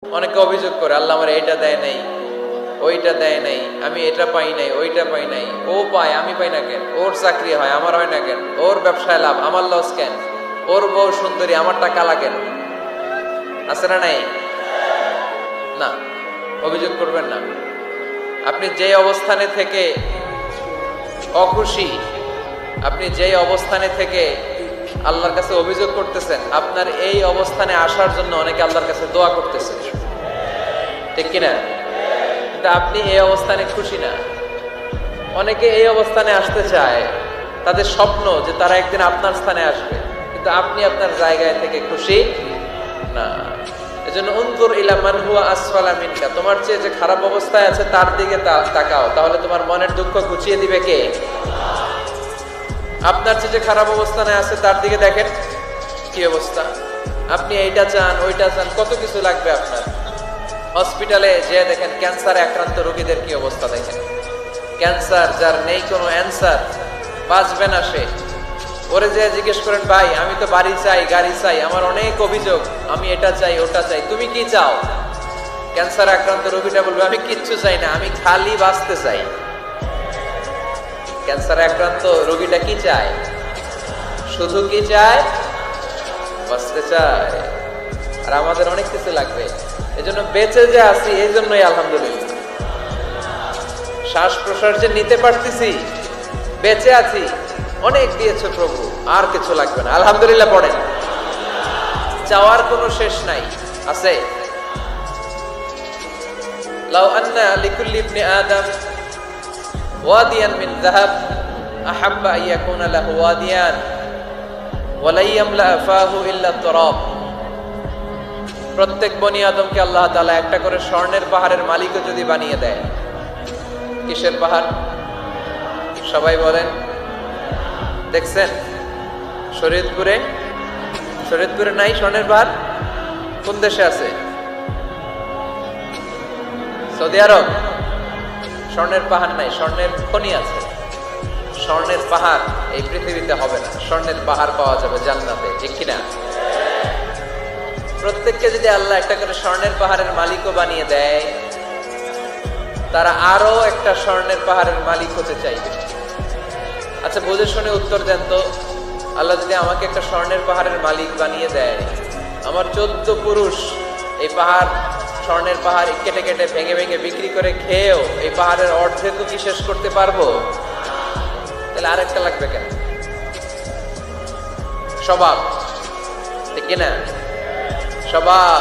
অনেকে অভিযোগ করে আল্লাহ আমার এটা দেয় নাই, ওইটা দেয় নাই, আমি এটা পাই নাই, ওইটা পাই নাই। ও পায়, আমি পাই না কেন? ওর চাকরি হয়, আমার হয় না কেন? ওর ব্যবসায় লাভ, আমার লস কেন? ওর বউ সুন্দরী, আমার টাকা লাগেন? আছে না নাই? না, অভিযোগ করবেন না। আপনি যে অবস্থানে থেকে অখুশি, আপনি যেই অবস্থানে থেকে আল্লাহর কাছে অভিযোগ করতেছেন, আপনার এই অবস্থানে আসার জন্য অনেকে আল্লাহর কাছে দোয়া করতেছে, ঠিক কিনা? কিন্তু আপনি এই অবস্থানে খুশি না। অনেকে এই অবস্থানে আসতে চায়, তাদের স্বপ্ন যে তারা একদিন আপনার স্থানে আসবে, কিন্তু আপনি আপনার জায়গায় থেকে খুশি না। এজন্য উনজুর ইলা মান হুয়া আসফালা মিনকা, তোমার চেয়ে যে খারাপ অবস্থায় আছে তার দিকে তাকাও, তাহলে তোমার মনের দুঃখ ঘুচিয়ে দিবে কে? আপনার চেয়ে যে খারাপ অবস্থানে আছে তার দিকে দেখেন কি অবস্থা। আপনি এইটা চান, ওইটা চান, কত কিছু লাগবে আপনার। হসপিটালে যে দেখেন ক্যান্সারে আক্রান্ত রোগীদের কি অবস্থা দেখেন। ক্যান্সার যার নেই কোনো অ্যান্সার, বাঁচবে না সে। ওরে যে জিজ্ঞেস করেন, ভাই আমি তো বাড়ি চাই, গাড়ি চাই, আমার অনেক অভিযোগ, আমি এটা চাই, ওটা চাই, তুমি কি চাও? ক্যান্সার আক্রান্ত রোগীটা বলবে, আমি কিচ্ছু চাই না, আমি খালি বাঁচতে চাই। ক্যান্সার আক্রান্ত রোগীটা কি চায়? শুধু কি চায়? বাঁচতে চায়। আর আমাদের অনেক কিছু লাগবে। এজন্য বেঁচে যে আছি, এই জন্যই আলহামদুলিল্লাহ। শ্বাস প্রশ্বাস যে নিতে পারতেছি, বেঁচে আছি, অনেক দিয়েছে প্রভু, আর কিছু লাগবে না। আলহামদুলিল্লাহ পড়েন। চাওয়ার কোনো শেষ নাই, আছে? লাউ আন্না লিকুল্লি ইবনি আদম ওয়াদিয়ান মিন যাহাব আহাব্বা আন ইয়াকুনা লাহু ওয়াদিয়ান ওয়া লা ইয়ামলা ফাহু ইল্লা তুরাব। প্রত্যেক বনি আদমকে আল্লাহ তাআলা একটা করে স্বর্ণের পাহাড়ের মালিকও যদি বানিয়ে দেয়। কিসের পাহাড়? সবাই বলেন। দেখছেন শরীয়তপুরে? শরীয়তপুরে নাই স্বর্ণের পাহাড়? কোন দেশে আছে? সৌদি আরব। স্বর্ণের পাহাড় নাই, স্বর্ণের খনি আছে। স্বর্ণের পাহাড় এই পৃথিবীতে হবে না, স্বর্ণের পাহাড় পাওয়া যাবে জান্নাতে, ঠিক কিনা? প্রত্যেককে যদি আল্লাহ একটা করে স্বর্ণের পাহাড়ের মালিকও বানিয়ে দেয়, তারা আরো একটা স্বর্ণের পাহাড়ের মালিক হতে চাইবে। আচ্ছা বুঝে শুনে উত্তর দেন তো, আল্লাহ যদি আমাকে একটা স্বর্ণের পাহাড়ের মালিক বানিয়ে দেয়, আমার 14 পুরুষ এই পাহাড়, স্বর্ণের পাহাড় কেটে কেটে ভেঙে ভেঙে বিক্রি করে খেয়েও এই পাহাড়ের অর্ধেকও কি শেষ করতে পারবো? তাহলে আরেকটা লাগবে কেন? স্বভাব, ঠিক কিনা? স্বভাব